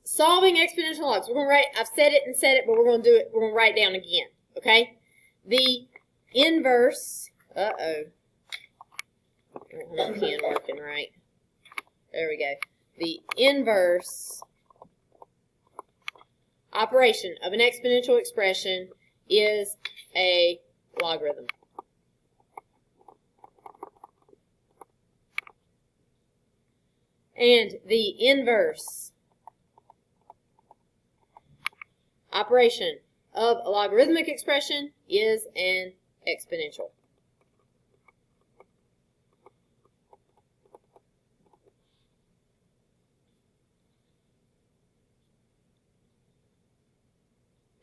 Solving exponential logs. We're going to write, I've said it, but we're going to do it, we're going to write it down again, okay? The inverse, I don't have my pen working right. There we go. The inverse operation of an exponential expression is a logarithm. And the inverse operation of a logarithmic expression is an exponential.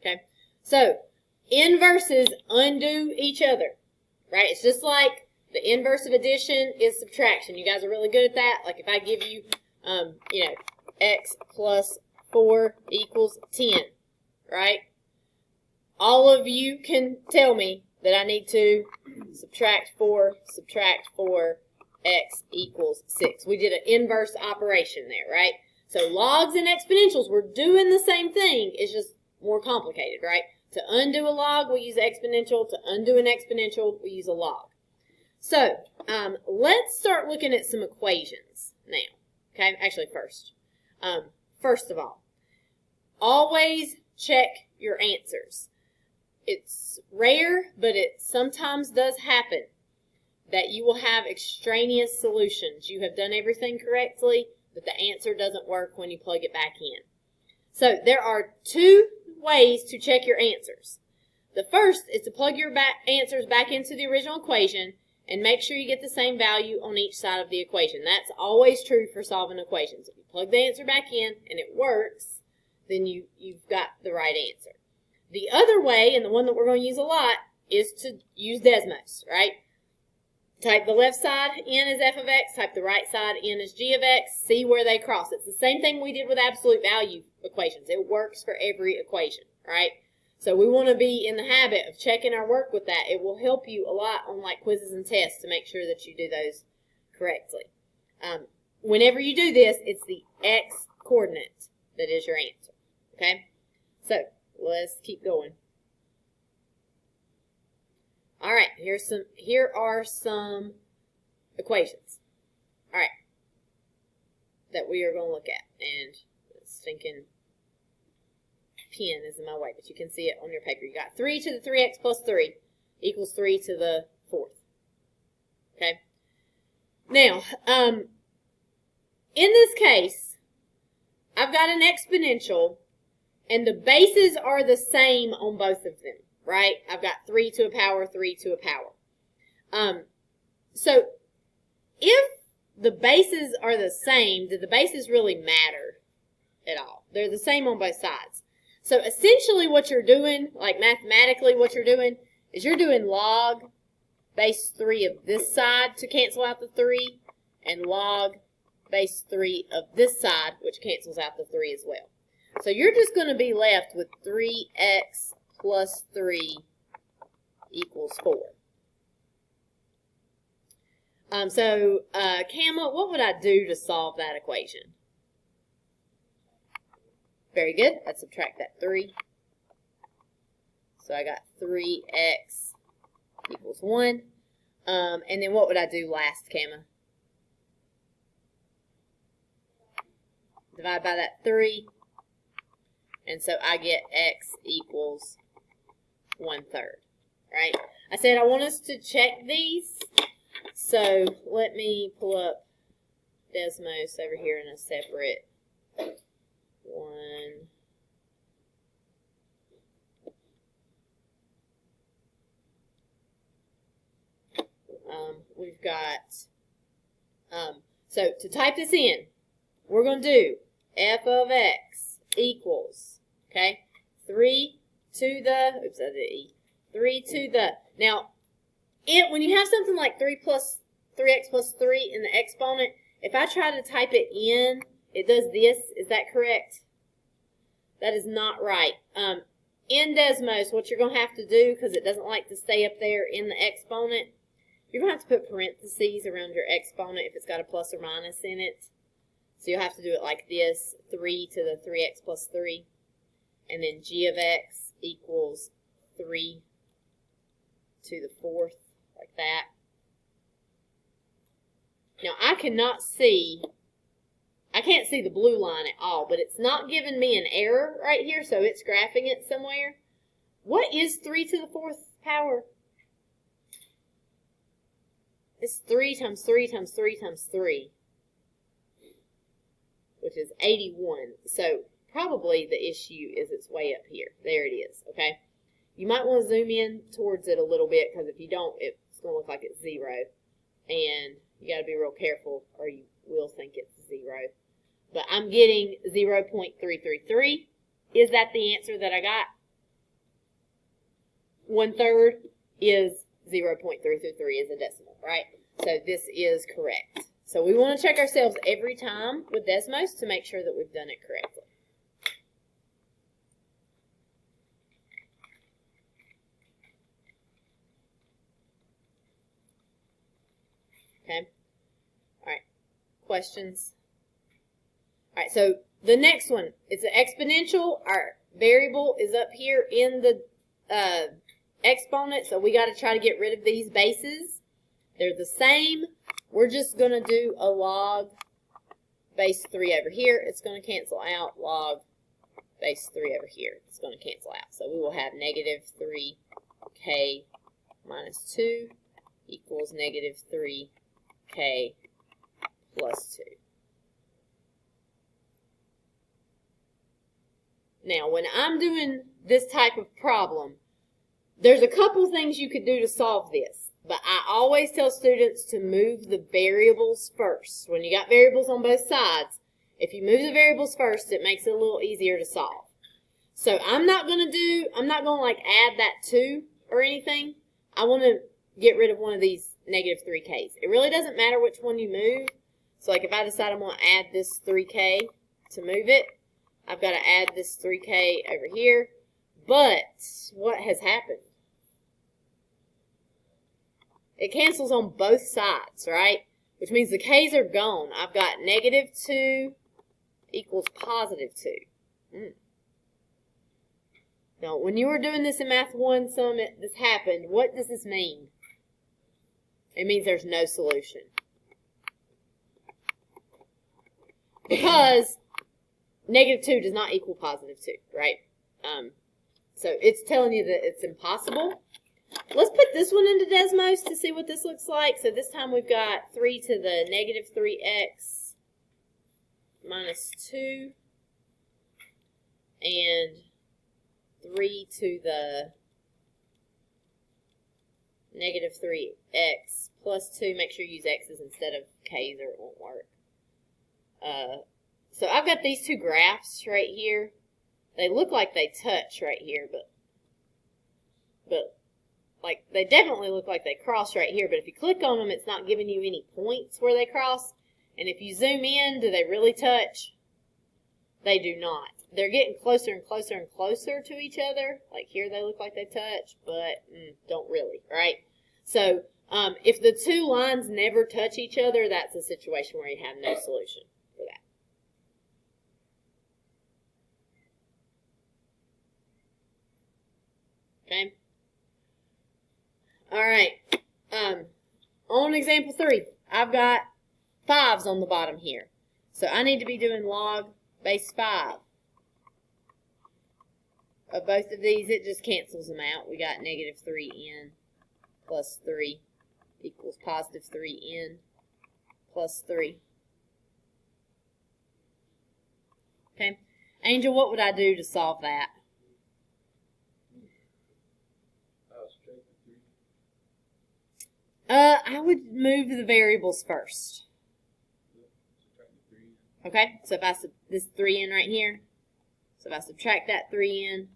Okay, so inverses undo each other, right? It's just like the inverse of addition is subtraction. You guys are really good at that. Like if I give you, x plus 4 equals 10, right? All of you can tell me that I need to subtract 4, x equals 6. We did an inverse operation there, right? So logs and exponentials, we're doing the same thing. It's just more complicated, right? To undo a log, we use exponential. To undo an exponential, we use a log. So let's start looking at some equations now. Okay, actually first of all, always check your answers. It's rare, but it sometimes does happen that you will have extraneous solutions. You have done everything correctly, but the answer doesn't work when you plug it back in. So there are two ways to check your answers. The first is to plug your answers back into the original equation and make sure you get the same value on each side of the equation. That's always true for solving equations. If you plug the answer back in and it works, then you've got the right answer. The other way, and the one that we're going to use a lot, is to use Desmos, right? Type the left side in as f of x, type the right side in as g of x, see where they cross. It's the same thing we did with absolute value equations. It works for every equation, right? So we want to be in the habit of checking our work with that. It will help you a lot on like quizzes and tests to make sure that you do those correctly. Whenever you do this, it's the x coordinate that is your answer, okay? So let's keep going. All right, here are some equations. All right, that we are going to look at, and this stinking pen is in my way, but you can see it on your paper. You got 3 to the 3x plus 3 equals 3 to the 4th. Okay. Now, in this case, I've got an exponential, and the bases are the same on both of them, right? I've got 3 to a power, 3 to a power. So if the bases are the same, do the bases really matter at all? They're the same on both sides. So essentially what you're doing, like mathematically what you're doing, is you're doing log base 3 of this side to cancel out the 3, and log base 3 of this side, which cancels out the 3 as well. So you're just going to be left with 3x plus 3 equals 4. Kama, what would I do to solve that equation? Very good. I'd subtract that 3. So I got 3x equals 1. And then what would I do last, Kama? Divide by that 3. And so I get x equals 1/3. Right? I said I want us to check these. So let me pull up Desmos over here in a separate one. We've got, so to type this in, we're going to do f of x equals, okay, 3 to the, oops, I did E, 3 to the, now, when you have something like 3x plus 3 in the exponent, if I try to type it in, it does this. Is that correct? That is not right. In Desmos, what you're going to have to do, because it doesn't like to stay up there in the exponent, you're going to have to put parentheses around your exponent if it's got a plus or minus in it. So you'll have to do it like this, 3 to the 3x plus 3. And then g of x equals 3 to the 4th, like that. Now I can't see the blue line at all, but it's not giving me an error right here, so it's graphing it somewhere. What is 3 to the 4th power? It's 3 times 3 times 3 times 3, which is 81. So probably the issue is it's way up here. There it is, okay? You might want to zoom in towards it a little bit, because if you don't, it's going to look like it's 0. And you got to be real careful, or you will think it's 0. But I'm getting 0.333. Is that the answer that I got? 1/3 is 0.333 is a decimal, right? So this is correct. So we want to check ourselves every time with Desmos to make sure that we've done it correctly. Okay. All right. Questions? All right. So the next one, it's an exponential. Our variable is up here in the exponent, so we got to try to get rid of these bases. They're the same. We're just going to do a log base 3 over here. It's going to cancel out. Log base 3 over here. It's going to cancel out. So we will have negative 3k minus 2 equals negative 3k plus 2. Now, when I'm doing this type of problem, there's a couple things you could do to solve this, but I always tell students to move the variables first. When you got variables on both sides, if you move the variables first, it makes it a little easier to solve. So I'm not going to like add that 2 or anything. I want to get rid of one of these negative 3k's. It really doesn't matter which one you move. So like if I decide I'm going to add this 3k to move it, I've got to add this 3k over here. But what has happened? It cancels on both sides, right? Which means the k's are gone. I've got negative 2 equals positive 2. Now, when you were doing this in Math 1 Summit, this happened. What does this mean? It means there's no solution. Because negative 2 does not equal positive 2, right? So it's telling you that it's impossible. Let's put this one into Desmos to see what this looks like. So this time we've got 3 to the negative 3x minus 2 and 3 to the negative 3x plus 2. Make sure you use x's instead of k's or it won't work. So I've got these two graphs right here. They look like they touch right here, but like they definitely look like they cross right here. But if you click on them, it's not giving you any points where they cross. And if you zoom in, do they really touch? They do not. They're getting closer and closer and closer to each other. Like here they look like they touch, but don't really, right? So if the two lines never touch each other, that's a situation where you have no solution for that. Okay. All right. On example 3, I've got 5s on the bottom here. So I need to be doing log base 5. Of both of these, it just cancels them out. We got negative 3n plus 3 equals positive 3n plus 3. Okay. Angel, what would I do to solve that? I would move the variables first. Okay, so if I this 3n right here, so if I subtract that 3n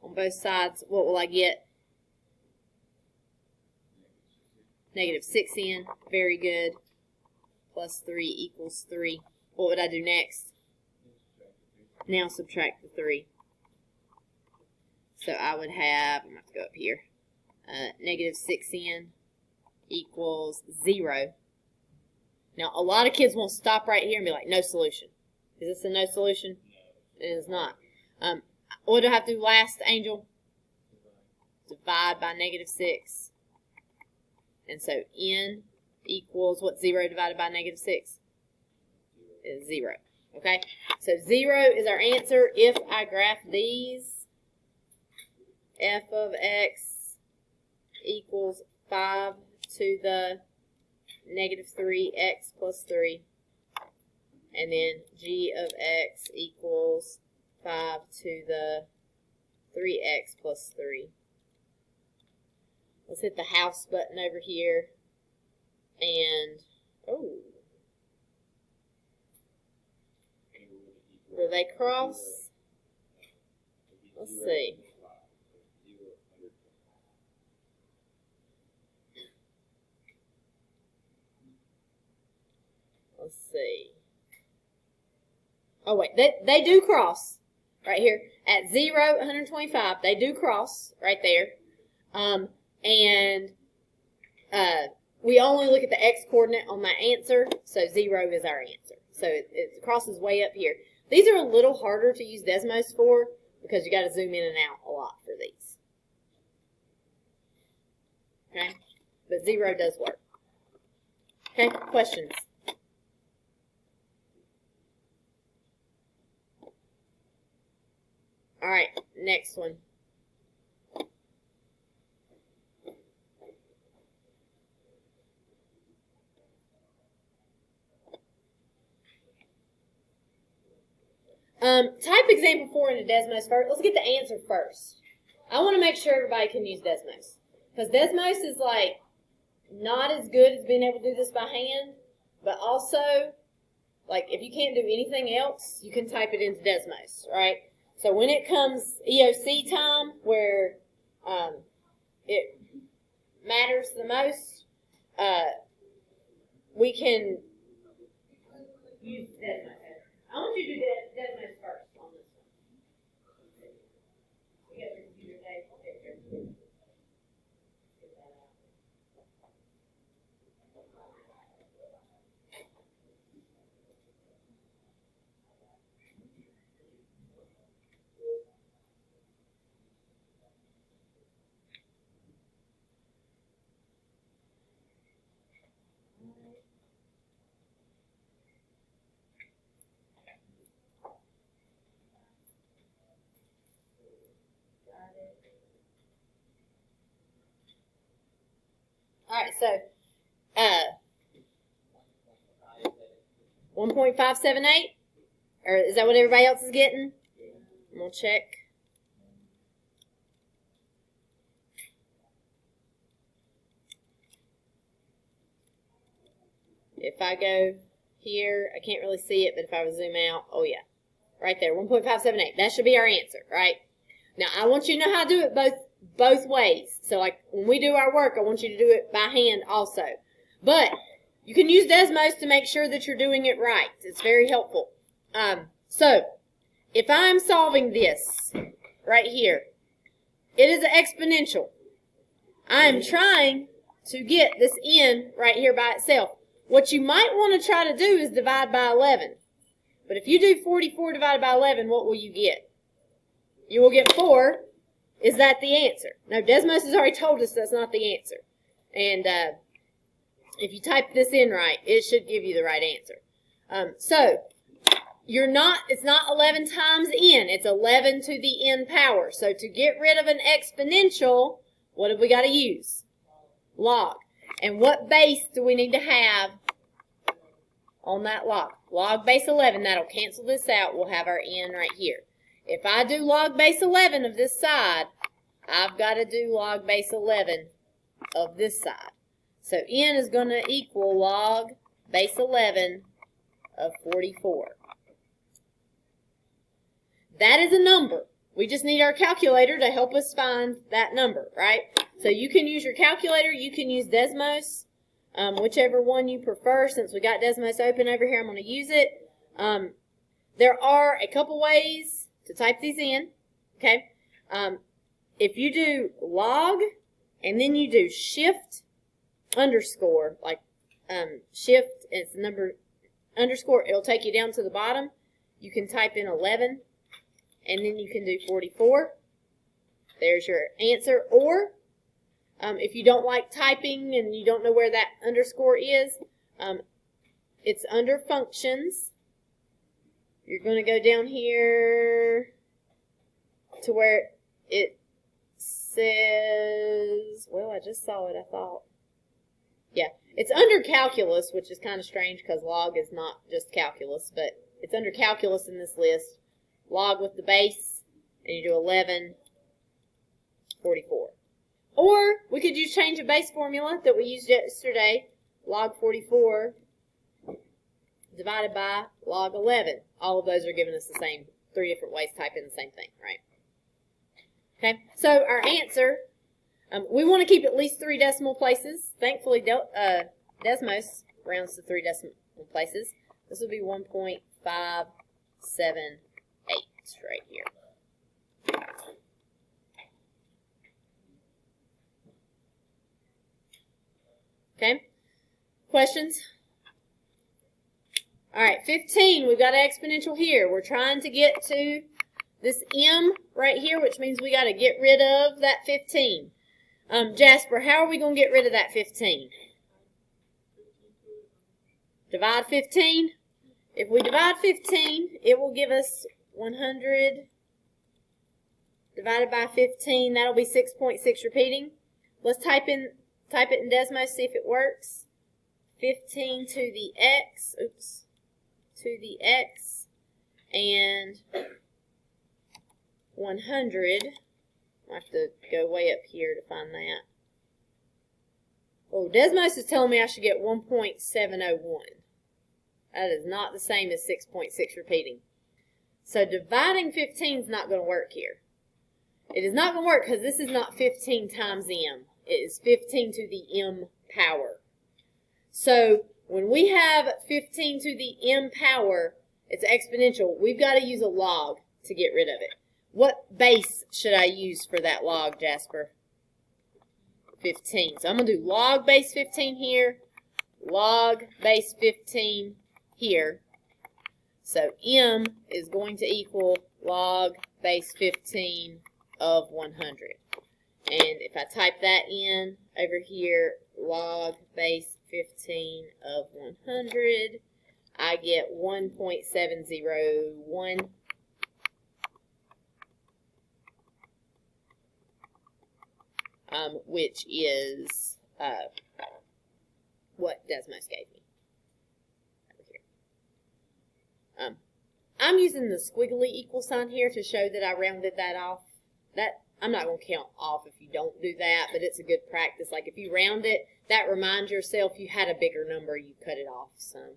on both sides, what will I get? Negative 6n, very good, plus 3 equals 3. What would I do next? Now subtract the 3. So I would have, I'm going to have to go up here, negative 6n equals 0. Now, a lot of kids won't stop right here and be like, no solution. Is this a no solution? It is not. What do I have to do last, Angel? Divide by -6. And so n equals, what's 0 divided by -6? Is 0. Okay? So 0 is our answer. If I graph these, f of x equals 5 to the -3x plus 3. And then g of x equals 5 to the 3x plus 3. Let's hit the house button over here. And, oh. Do they cross? Let's see. Let's see. Oh, wait. They do cross right here. At 0, 125, they do cross right there. And we only look at the x-coordinate on my answer, so 0 is our answer. So it crosses way up here. These are a little harder to use Desmos for because you got to zoom in and out a lot for these. Okay? But 0 does work. Okay? Questions? All right, next one. Type example 4 into Desmos first. Let's get the answer first. I want to make sure everybody can use Desmos. Because Desmos is like not as good as being able to do this by hand, but also, like if you can't do anything else, you can type it into Desmos, right? So when it comes EOC time, where it matters the most, we can use Desmos. I want you to do Desmos first on this one. You got your computer table picture. Get that out. All right, so 1.578, or is that what everybody else is getting? We'll check. If I go here, I can't really see it, but if I would zoom out, oh yeah, right there, 1.578. That should be our answer, right? Now, I want you to know how to do it both ways. So, like, when we do our work, I want you to do it by hand also. But you can use Desmos to make sure that you're doing it right. It's very helpful. So, if I'm solving this right here, it is an exponential. I am trying to get this n right here by itself. What you might want to try to do is divide by 11. But if you do 44 divided by 11, what will you get? You will get 4. Is that the answer? Now, Desmos has already told us that's not the answer. And if you type this in right, it should give you the right answer. So, it's not 11 times n. It's 11 to the n power. So, to get rid of an exponential, what have we got to use? Log. And what base do we need to have on that log? Log base 11. That'll cancel this out. We'll have our n right here. If I do log base 11 of this side, I've got to do log base 11 of this side. So n is going to equal log base 11 of 44. That is a number. We just need our calculator to help us find that number, right? So you can use your calculator. You can use Desmos, whichever one you prefer. Since we got Desmos open over here, I'm going to use it. There are a couple ways to type these in, okay? If you do log and then you do shift underscore, like shift, it's the number underscore, it'll take you down to the bottom. You can type in 11, and then you can do 44. There's your answer. Or if you don't like typing and you don't know where that underscore is, it's under functions. You're going to go down here to where it says, well, I just saw it, I thought. Yeah, it's under calculus, which is kind of strange because log is not just calculus, but it's under calculus in this list. Log with the base, and you do 11, 44. Or we could use change of base formula that we used yesterday. Log 44 divided by log 11. All of those are giving us the same, 3 different ways to type in the same thing, right? Okay, so our answer, we want to keep at least 3 decimal places. Thankfully, Desmos rounds to 3 decimal places. This would be 1.578 right here. Okay, questions? All right, 15, we've got an exponential here. We're trying to get to this m right here, which means we got to get rid of that 15. Jasper, how are we going to get rid of that 15? Divide 15. If we divide 15, it will give us 100 divided by 15. That'll be 6.6 repeating. Let's type it in Desmos, see if it works. 15 to the x, to the x, and 100. I have to go way up here to find that. Oh, Desmos is telling me I should get 1.701. That is not the same as 6.6 repeating. So dividing 15 is not going to work here. It is not going to work because this is not 15 times m. It is 15 to the m power. So when we have 15 to the m power, it's exponential. We've got to use a log to get rid of it. What base should I use for that log, Jasper? 15. So I'm going to do log base 15 here, log base 15 here. So m is going to equal log base 15 of 100. And if I type that in over here, log base 15 of 100, I get 1.701. Which is what Desmos gave me over here. I'm using the squiggly equal sign here to show that I rounded that off. That I'm not going to count off if you don't do that, but it's a good practice. Like if you round it, that reminds yourself you had a bigger number, you cut it off some.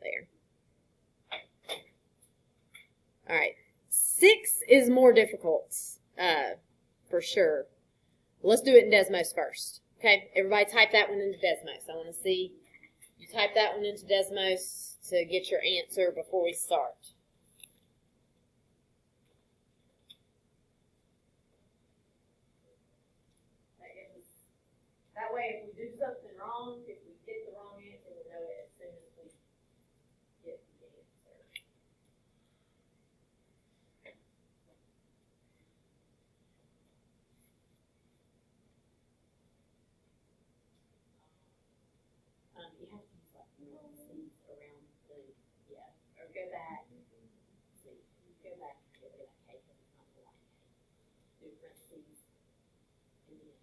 There. All right. 6 is more difficult, for sure. Let's do it in Desmos first. Okay, everybody type that one into Desmos. I want to see you type that one into Desmos to get your answer before we start. That way, if we do something wrong, if we get the wrong answer, we'll know it as soon as we get the answer. You have to use like parentheses around the, or go back. See, go back and get rid of that K because it's not the right K. Do parentheses, and then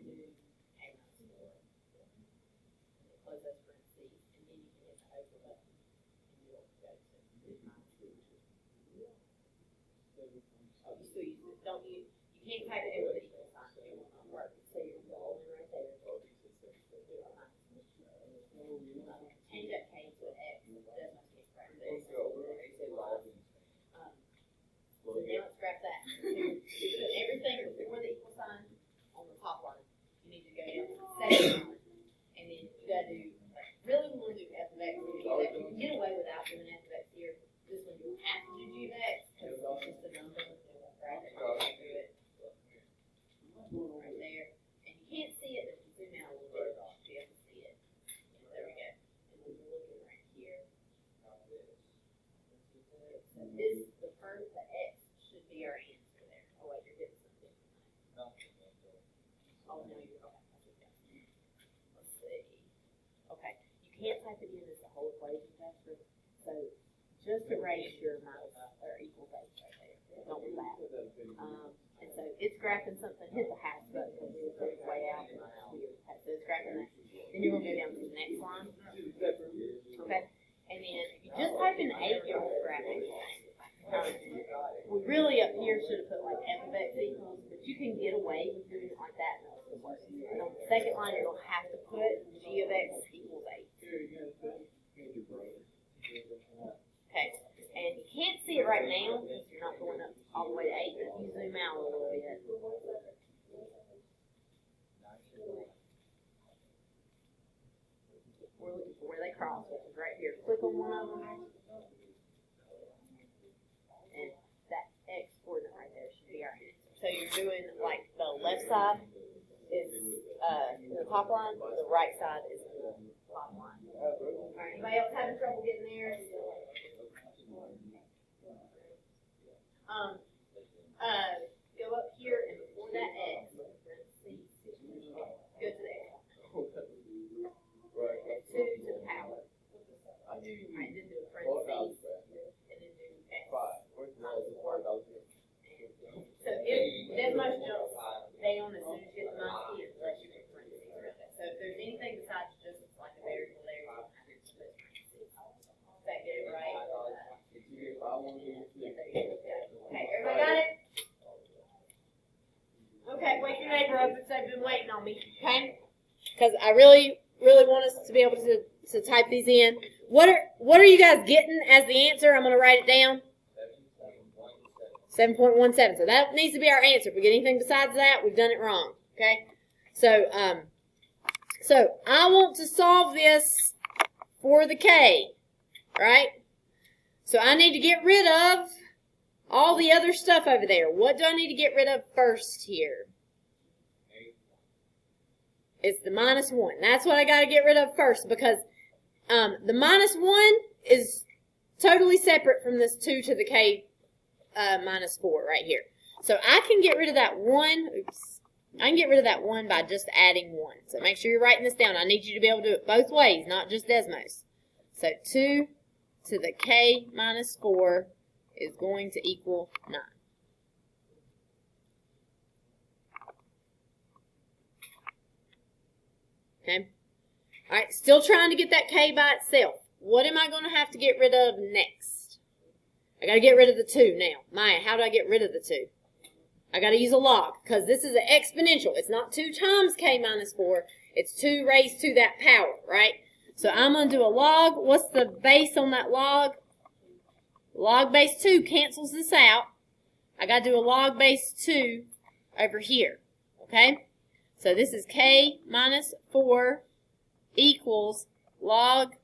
do K minus 4. And close those parentheses, and then you can hit the over button, and you'll go to minus 4. Oh, you still use it. Don't you can't type it in with the equal sign. It will not work. So you're going right there. Change that K to an X. That's not get scratched. So now scrap that. You put everything before the equal sign on the top line. You need to go down to the second line. And then you got to do, really we want to do f of x. You can get away without doing f of x here. This one you have to do g of x because it's just a number. Right? Do it. can't type it in as a whole equation factor. So just erase your minus or equals 8 right there. Don't do that. And so it's graphing something, hit the hash button because it's way out. So it's graphing that. Then you're going to go down to the next line. Okay? And then if you just type in 8, you're going to graph anything. We really up here should have put like f of x equals, but you can get away with doing it like that. And on the second line, you're going to have to put g of x equals 8. Okay, and you can't see it right now because you're not going up all the way to 8, but if you zoom out a little bit. We're looking for where they cross, which is right here. Click on one of them. And that x coordinate right there should be our answer. So you're doing like the left side is the top line, the right side is the bottom line. Alright, anybody else having trouble getting there? Go up here and before that x, go to there. 2 to the power. Alright, then do a parentheses and then do x. So if Desmos jumps down as soon as you get the minus e, unless you put parentheses around it. So if there's anything besides just like a variable there, you don't have to put parentheses. Does that get it right? Okay, everybody got it? Okay, wake your neighbor up if they've been waiting on me, okay? Because I really want us to be able to type these in. What are you guys getting as the answer? I'm going to write it down. 7.17. So that needs to be our answer. If we get anything besides that, we've done it wrong. Okay? So I want to solve this for the k, right? So I need to get rid of all the other stuff over there. What do I need to get rid of first here? It's the minus 1. That's what I got to get rid of first because the minus 1 is totally separate from this 2 to the k minus 4 right here. So I can get rid of that 1. Oops. I can get rid of that 1 by just adding 1. So make sure you're writing this down. I need you to be able to do it both ways, not just Desmos. So 2 to the k minus 4 is going to equal 9. Okay? All right, still trying to get that k by itself. What am I going to have to get rid of next? I got to get rid of the 2 now. Maya, how do I get rid of the 2? I got to use a log because this is an exponential. It's not 2 times k minus 4. It's 2 raised to that power, right? So I'm going to do a log. What's the base on that log? Log base 2 cancels this out. I got to do a log base 2 over here, okay? So this is k minus 4 equals log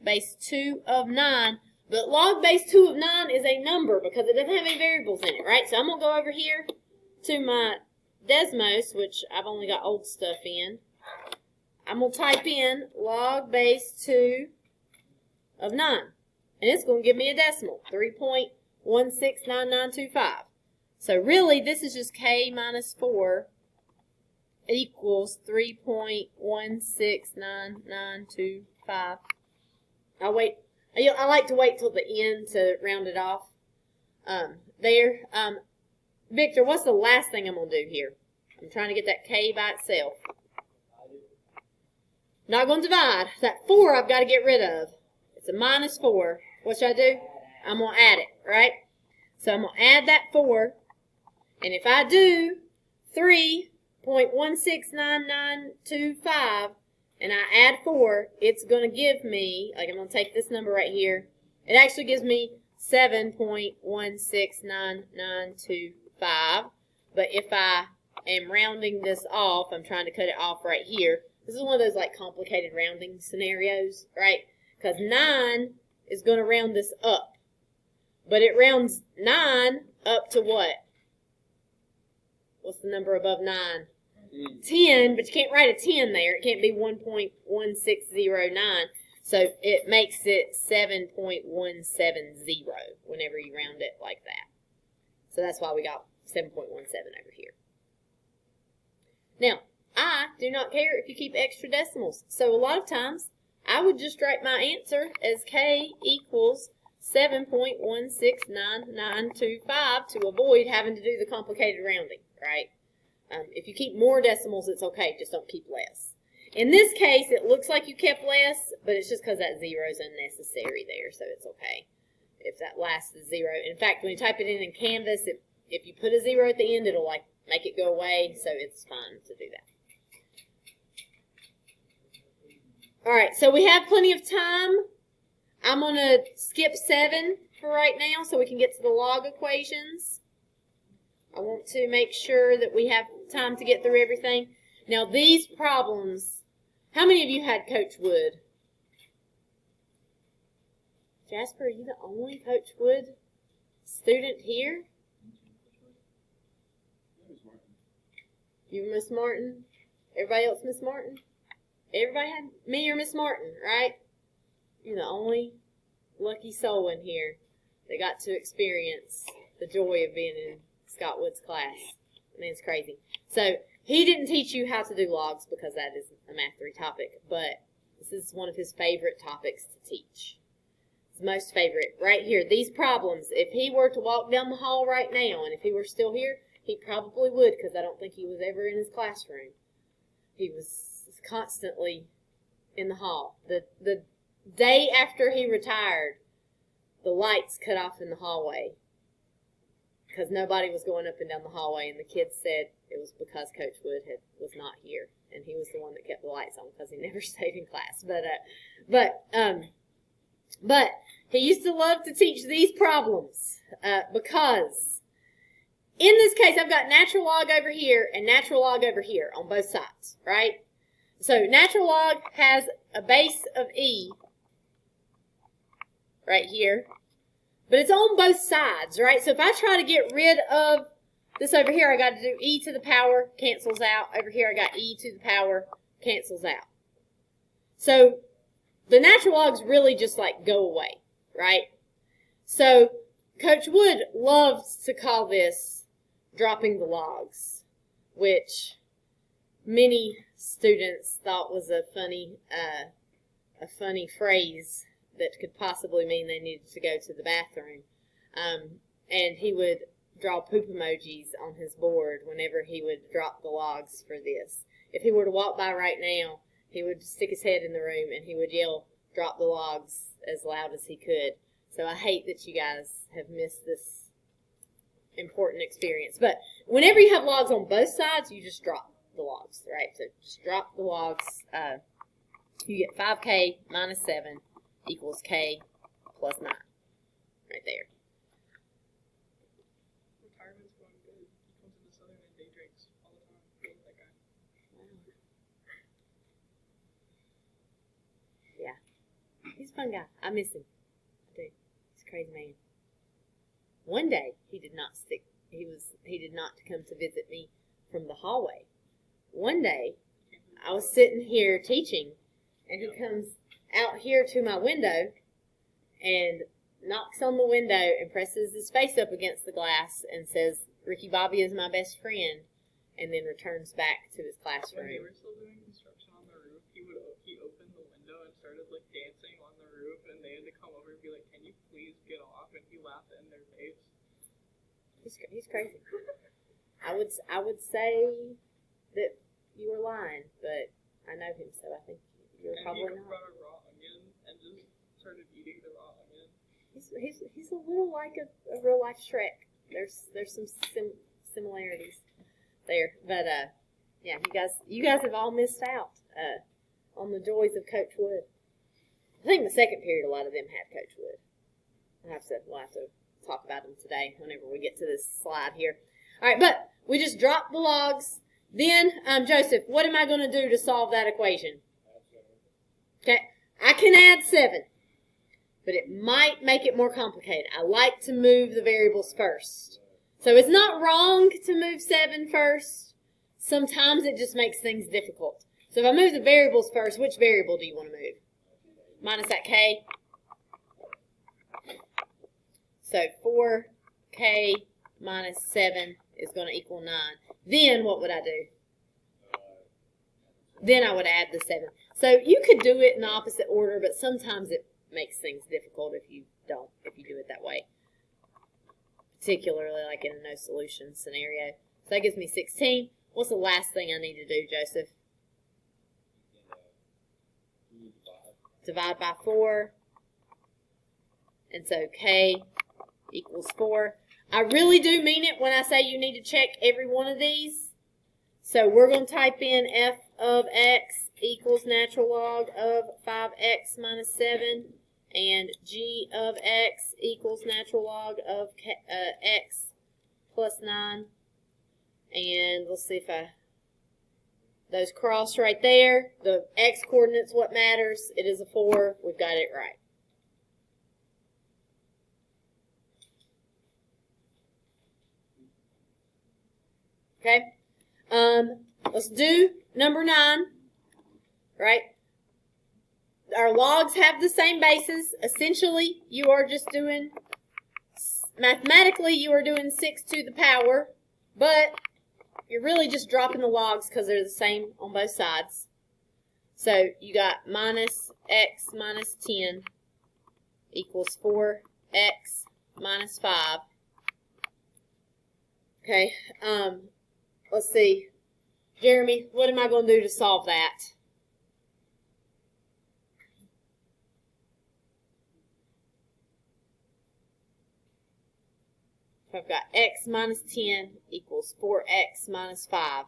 base 2 of 9. But log base 2 of 9 is a number because it doesn't have any variables in it, right? So I'm going to go over here to my Desmos, which I've only got old stuff in. I'm going to type in log base 2 of 9. And it's going to give me a decimal, 3.169925. So really, this is just k minus 4 equals 3.169925. I'll wait. I like to wait till the end to round it off. Victor, what's the last thing I'm going to do here? I'm trying to get that k by itself. Not going to divide. That 4 I've got to get rid of. It's a minus 4. What should I do? I'm going to add it, right? So I'm going to add that 4. And if I do 3.169925 and I add 4, it's going to give me, like I'm going to take this number right here. It actually gives me 7.169925. But if I am rounding this off, I'm trying to cut it off right here. This is one of those like complicated rounding scenarios, right? Because 9 is going to round this up. But it rounds 9 up to what? What's the number above 9? 10, but you can't write a 10 there. It can't be 1.1609. So it makes it 7.170 whenever you round it like that. So that's why we got 7.17 over here. Now, I do not care if you keep extra decimals. So a lot of times, I would just write my answer as k equals 7.169925 to avoid having to do the complicated rounding, right? If you keep more decimals, it's okay. Just don't keep less. In this case, it looks like you kept less, but it's just because that 0 is unnecessary there, so it's okay if that last is 0. In fact, when you type it in Canvas, if you put a 0 at the end, it'll like make it go away, so it's fine to do that. All right, so we have plenty of time. I'm going to skip 7 for right now so we can get to the log equations. I want to make sure that we have time to get through everything. Now, these problems, how many of you had Coach Wood? Jasper, are you the only Coach Wood student here? You Miss Martin? Everybody else Miss Martin? Everybody had me or Miss Martin, right? You're the only lucky soul in here that got to experience the joy of being in Scott Wood's class. I mean, it's crazy. So, he didn't teach you how to do logs because that is a Math 3 topic, but this is one of his favorite topics to teach. His most favorite. Right here, these problems, if he were to walk down the hall right now, and if he were still here, he probably would, because I don't think he was ever in his classroom. He was constantly in the hall. The day after he retired, the lights cut off in the hallway because nobody was going up and down the hallway, and the kids said it was because Coach Wood was not here, and he was the one that kept the lights on because he never stayed in class. But he used to love to teach these problems because in this case, I've got natural log over here and natural log over here on both sides, right? So natural log has a base of e right here, but it's on both sides, right? So if I try to get rid of this over here, I got to do e to the power, cancels out. Over here, I got e to the power, cancels out. So the natural logs really just like go away, right? So Coach Wood loves to call this dropping the logs, which many students thought was a funny phrase that could possibly mean they needed to go to the bathroom. And he would draw poop emojis on his board whenever he would drop the logs for this. If he were to walk by right now, he would stick his head in the room and he would yell, "Drop the logs," as loud as he could. So I hate that you guys have missed this important experience. But whenever you have logs on both sides, you just drop the logs, right? So just drop the logs. You get 5k minus 7 equals k plus 9. Right there. Retirement's going good. He comes into Southern and day drinks all the time. That guy. Yeah. He's a fun guy. I miss him. I do. He's a crazy man. One day he did not come to visit me from the hallway. One day I was sitting here teaching and he comes out here to my window and knocks on the window and presses his face up against the glass and says, "Ricky Bobby is my best friend," and then returns back to his classroom. When they were still doing construction on the roof, he opened the window and started like dancing on the roof, and they had to come over and be like, "Can you please get off?" And he laughed in their face. He's crazy. I would say that you were lying, but I know him, so I think you're probably not. And he brought a raw onion and just started eating the raw onion. He's a little like a real life Shrek. There's some similarities there, but yeah, you guys have all missed out on the joys of Coach Wood. I think the second period, a lot of them had Coach Wood. We'll have to talk about them today whenever we get to this slide here. All right, but we just dropped the logs. Then, Joseph, what am I going to do to solve that equation? Okay, I can add 7, but it might make it more complicated. I like to move the variables first. So it's not wrong to move 7 first. Sometimes it just makes things difficult. So if I move the variables first, which variable do you want to move? Minus that k. So 4k minus 7 is going to equal 9. Then what would I do? Then I would add the 7. So you could do it in the opposite order, but sometimes it makes things difficult if you do it that way. Particularly like in a no solution scenario. So that gives me 16. What's the last thing I need to do, Joseph? Divide by 4. And so K equals 4. I really do mean it when I say you need to check every one of these. So we're going to type in f of x equals natural log of 5x minus 7. And g of x equals natural log of x plus 9. And let's see if those cross right there. The x coordinate's what matters. It is a 4. We've got it right. Okay. Let's do number 9. Right? Our logs have the same basis. Essentially, you are just doing, mathematically, you are doing 6 to the power, but you're really just dropping the logs because they're the same on both sides. So you got minus x minus 10 equals 4x minus 5. Okay, let's see. Jeremy, what am I going to do to solve that? I've got x minus 10 equals 4x minus 5.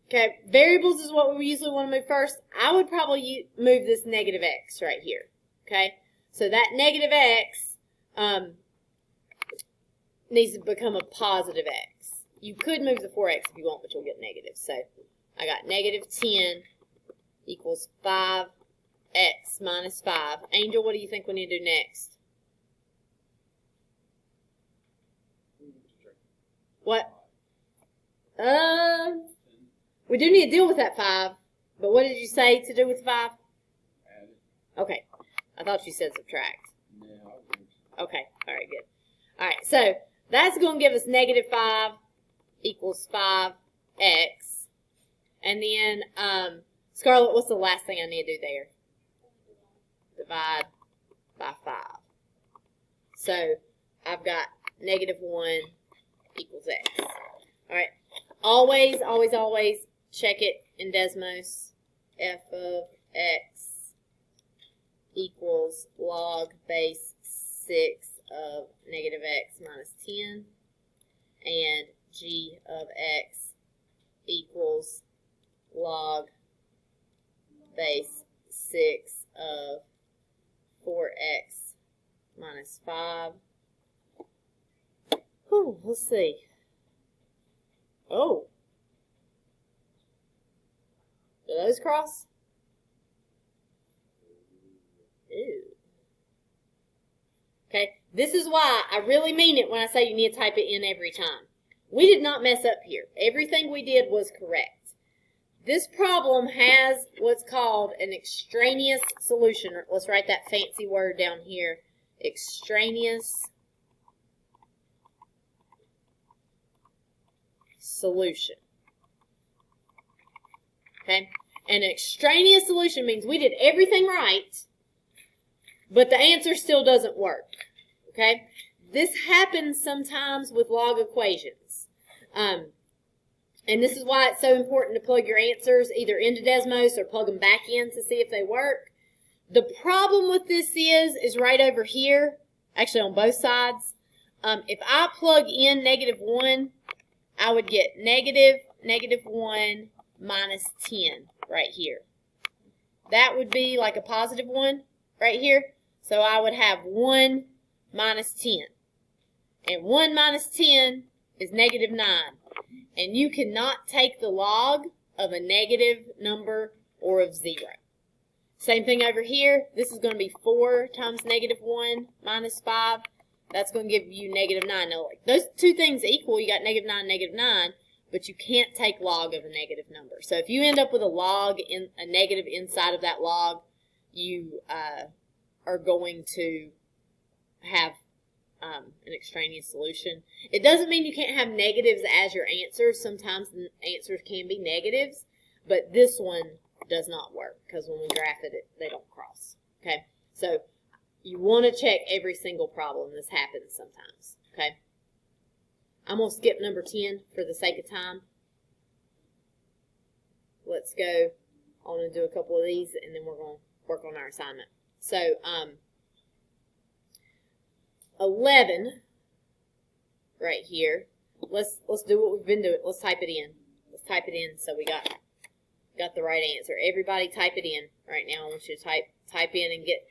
Okay, variables is what we usually want to move first. I would probably move this negative x right here. Okay, so that negative x needs to become a positive x. You could move the 4x if you want, but you'll get negative. So I got negative 10 equals 5x minus 5. Angel, what do you think we need to do next? What? We do need to deal with that 5. But what did you say to do with 5? Okay. I thought you said subtract. Okay. All right, good. All right, so that's going to give us negative 5 equals 5x. And then, Scarlett, what's the last thing I need to do there? Divide by 5. So I've got negative 1 equals x. All right. Always, always, always check it in Desmos. F of x equals log base 6 of negative x minus 10. And g of x equals log base 6 of 4x minus 5. Whew, let's see. Oh. Do those cross? Ew. Okay, this is why I really mean it when I say you need to type it in every time. We did not mess up here. Everything we did was correct. This problem has what's called an extraneous solution. Let's write that fancy word down here. Extraneous solution. Okay? An extraneous solution means we did everything right, but the answer still doesn't work. Okay? This happens sometimes with log equations. And this is why it's so important to plug your answers either into Desmos or plug them back in to see if they work. The problem with this is right over here, actually on both sides. If I plug in negative 1, I would get negative 1 minus 10 right here. That would be like a positive 1 right here. So I would have 1 minus 10. And 1 minus 10 is negative 9. And you cannot take the log of a negative number or of 0. Same thing over here. This is going to be 4 times negative 1 minus 5. That's going to give you negative 9. Now, like, those two things equal. You got negative 9, but you can't take log of a negative number. So if you end up with a negative inside of that log, you are going to have an extraneous solution. It doesn't mean you can't have negatives as your answers. Sometimes the answers can be negatives, but this one does not work because when we graph it, they don't cross. Okay, so you want to check every single problem. This happens sometimes. Okay, I'm going to skip number 10 for the sake of time. Let's go on and do a couple of these, and then we're going to work on our assignment. So, 11 right here. Let's do what we've been doing. Let's type it in. Let's type it in so we got the right answer. Everybody type it in right now. I want you to type in and get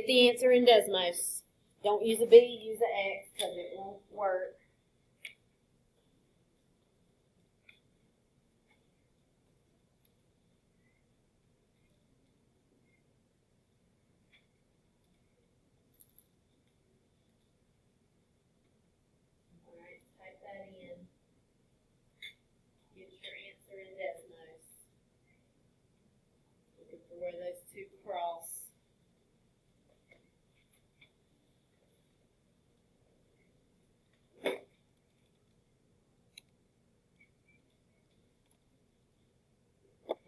the answer in Desmos. Don't use a B, use an X because it won't work. Where those two cross.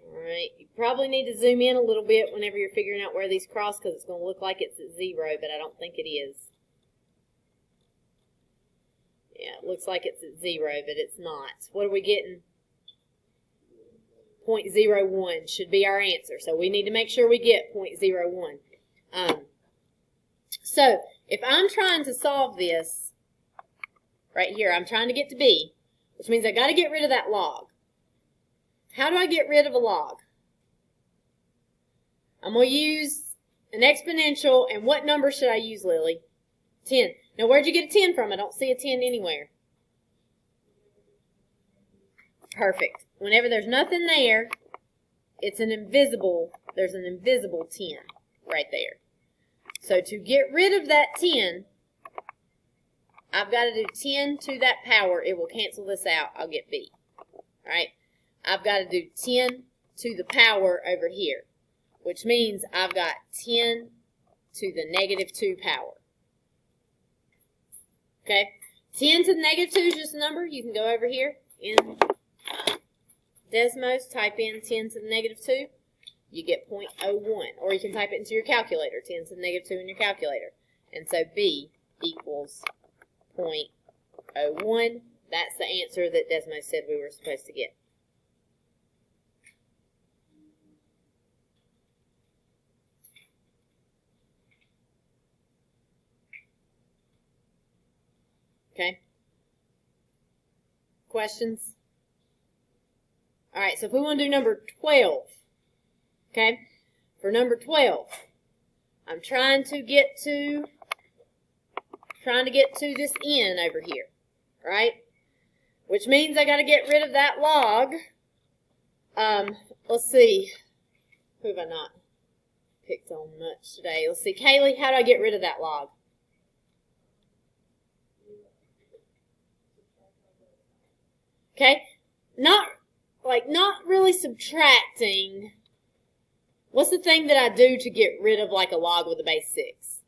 Alright, you probably need to zoom in a little bit whenever you're figuring out where these cross because it's going to look like it's at 0, but I don't think it is. Yeah, it looks like it's at 0, but it's not. What are we getting? 0.01 should be our answer. So we need to make sure we get 0.01. So if I'm trying to solve this right here, I'm trying to get to B, which means I got to get rid of that log. How do I get rid of a log? I'm going to use an exponential, and what number should I use, Lily? 10. Now where'd you get a 10 from? I don't see a 10 anywhere. Perfect. Whenever there's nothing there, there's an invisible 10 right there. So to get rid of that 10, I've got to do 10 to that power. It will cancel this out. I'll get B. All right? I've got to do 10 to the power over here, which means I've got 10 to the negative 2 power. Okay? 10 to the negative 2 is just a number. You can go over here in Desmos, type in 10 to the negative 2, you get 0.01. Or you can type it into your calculator, 10 to the negative 2 in your calculator. And so B equals 0.01. That's the answer that Desmos said we were supposed to get. Okay? Questions? All right, so if we want to do number 12, okay, for number 12, I'm trying to get to this n over here, right? Which means I got to get rid of that log. Let's see, who have I not picked on much today? Let's see, Kaylee, how do I get rid of that log? Okay, not really subtracting. What's the thing that I do to get rid of like a log with a base 6?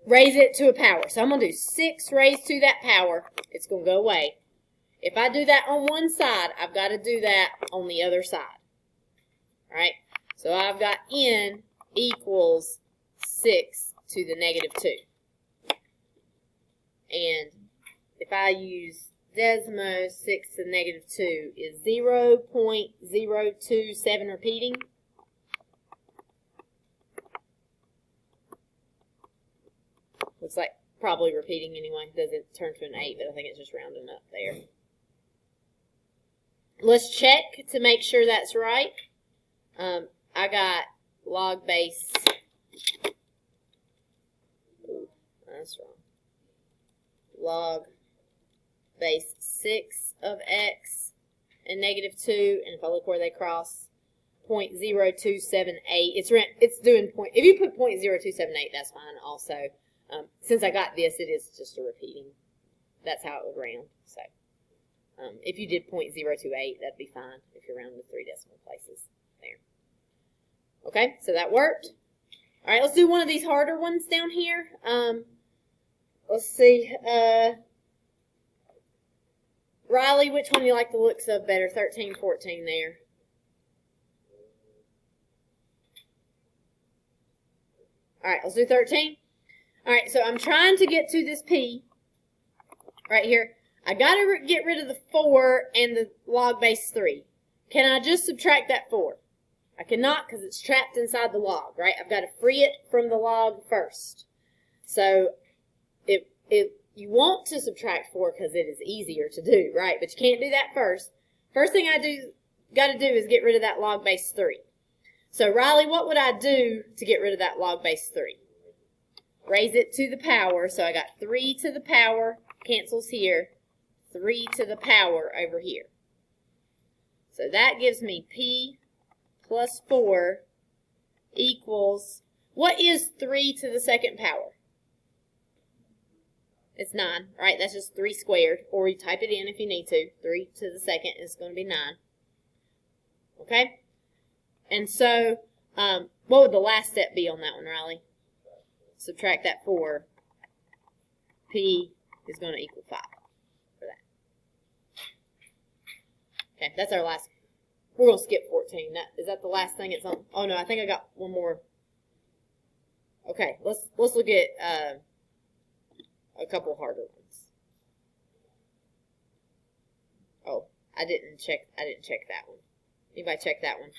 Raise it to a power. So I'm going to do 6 raised to that power. It's going to go away. If I do that on one side, I've got to do that on the other side. All right? So I've got n equals 6 to the negative 2. And if I use Desmos, 6 to the negative 2 is 0.027 repeating. Looks like probably repeating anyway. Doesn't turn to an 8, but I think it's just rounding up there. Let's check to make sure that's right. I got log base. Ooh, that's wrong. Log base 6 of x and negative 2, and if I look where they cross, 0.0278. It's doing point. If you put 0.0278, that's fine. Also, since I got this, it is just a repeating. That's how it would round. So, if you did 0.028, that'd be fine. If you're rounding to 3 decimal places there. Okay, so that worked. All right, let's do one of these harder ones down here. Let's see. Riley, which one do you like the looks of better? 13, 14 there. All right, let's do 13. All right, so I'm trying to get to this P right here. I got to get rid of the 4 and the log base 3. Can I just subtract that 4? I cannot because it's trapped inside the log, right? I've got to free it from the log first. So if you want to subtract 4 because it is easier to do, right? But you can't do that first. First thing I got to do is get rid of that log base 3. So Riley, what would I do to get rid of that log base 3? Raise it to the power. So I got 3 to the power, cancels here, 3 to the power over here. So that gives me P plus 4 equals, what is 3 to the second power? It's 9, right? That's just 3 squared, or you type it in if you need to. 3 to the second is going to be 9. Okay? And so, what would the last step be on that one, Riley? Subtract that 4. P is going to equal 5 for that. Okay, that's our last. We're going to skip 14. Is that the last thing it's on? Oh, no, I think I got one more. Okay, let's look at a couple harder ones. Oh, I didn't check that one. Anybody check that one?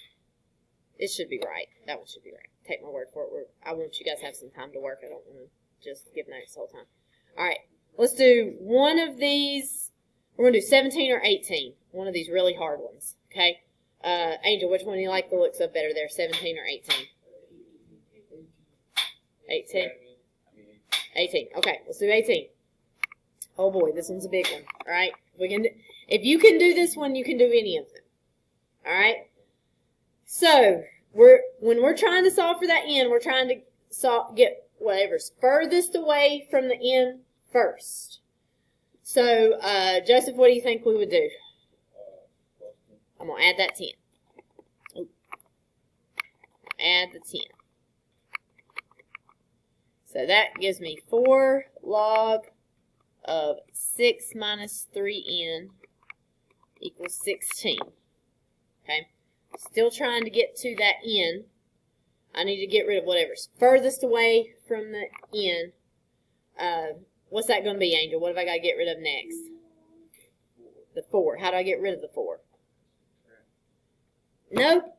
It should be right. That one should be right. Take my word for it. I want you guys to have some time to work. I don't want to just give notes the whole time. All right. Let's do one of these. We're going to do 17 or 18. One of these really hard ones. Okay? Angel, which one do you like the looks of better there? 17 or 18? 18? 18. Okay. Let's do 18. Oh, boy. This one's a big one. All right? If you can do this one, you can do any of them. All right? So, when we're trying to solve for that n, we're trying to get whatever's furthest away from the n first. So, Joseph, what do you think we would do? I'm going to add that 10. Ooh. Add the 10. So that gives me 4 log of 6 minus 3n equals 16. Okay? Still trying to get to that n. I need to get rid of whatever's furthest away from the n. What's that going to be, Angel? What have I got to get rid of next? The 4. How do I get rid of the 4? Nope.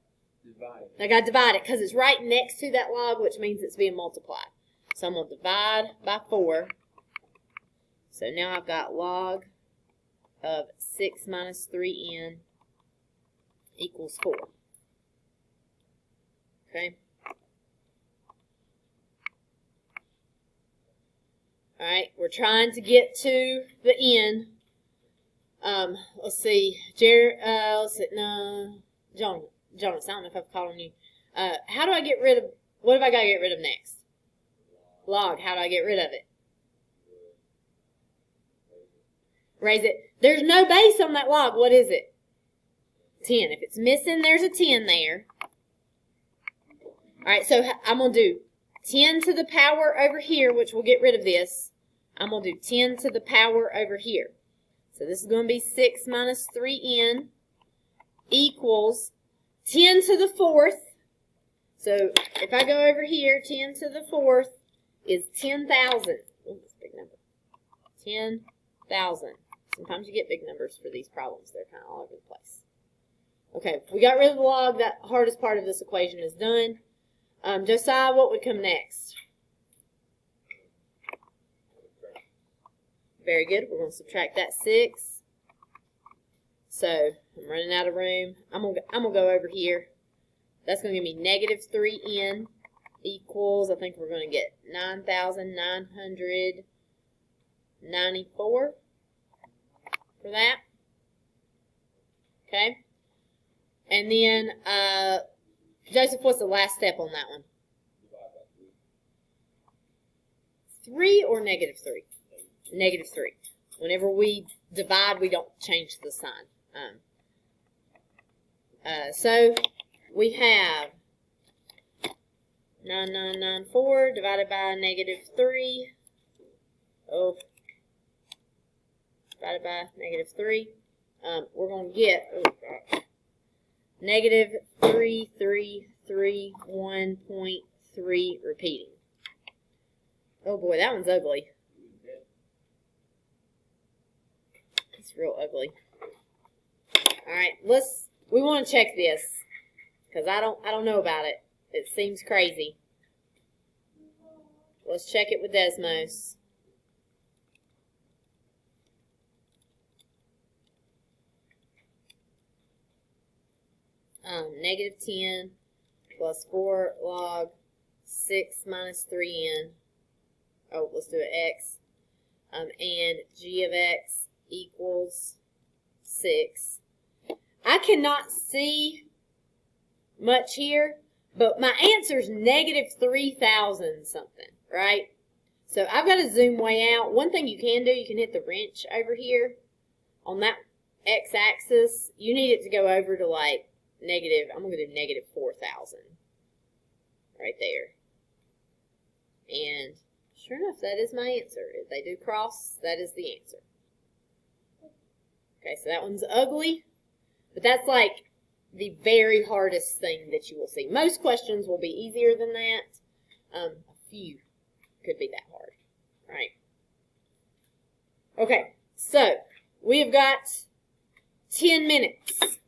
I got to divide it because it's right next to that log, which means it's being multiplied. So I'm going to divide by 4. So now I've got log of 6 minus 3n equals 4. Okay. Alright, we're trying to get to the n. Let's see. Jonas, I don't know if I've called on you. How do I get rid of, what have I got to get rid of next? Log. How do I get rid of it? Raise it. There's no base on that log. What is it? 10. If it's missing, there's a 10 there. Alright, so I'm going to do 10 to the power over here, which will get rid of this. I'm going to do 10 to the power over here. So this is going to be 6 minus 3n equals 10 to the 4th. So if I go over here, 10 to the 4th is 10,000. Oh, that's a big number. 10,000. Sometimes you get big numbers for these problems. They're kind of all over the place. Okay, we got rid of the log. That hardest part of this equation is done. Josiah, what would come next? Very good. We're going to subtract that 6. So I'm running out of room. I'm gonna go over here. That's going to give me negative 3n equals, I think we're going to get 9,994 for that. Okay. And then, Joseph, what's the last step on that one? 3 or negative 3? Negative 3. Whenever we divide, we don't change the sign. So we have 9994 divided by -3. Oh. Divided by -3. We're going to get -3331.3 repeating. Oh boy, that one's ugly. It's real ugly. Alright, we want to check this. Because I don't know about it. It seems crazy. Let's check it with Desmos. -10 plus 4 log 6 minus 3n. Oh, let's do it x. And g of x equals 6. I cannot see much here, but my answer is -3,000 something, right? So I've got to zoom way out. One thing you can do, you can hit the wrench over here on that x-axis. You need it to go over to like negative, I'm going to do -4,000 right there. And sure enough, that is my answer. If they do cross, that is the answer. Okay, so that one's ugly, but that's like the very hardest thing that you will see. Most questions will be easier than that. A few could be that hard, right? Okay, so we have got 10 minutes.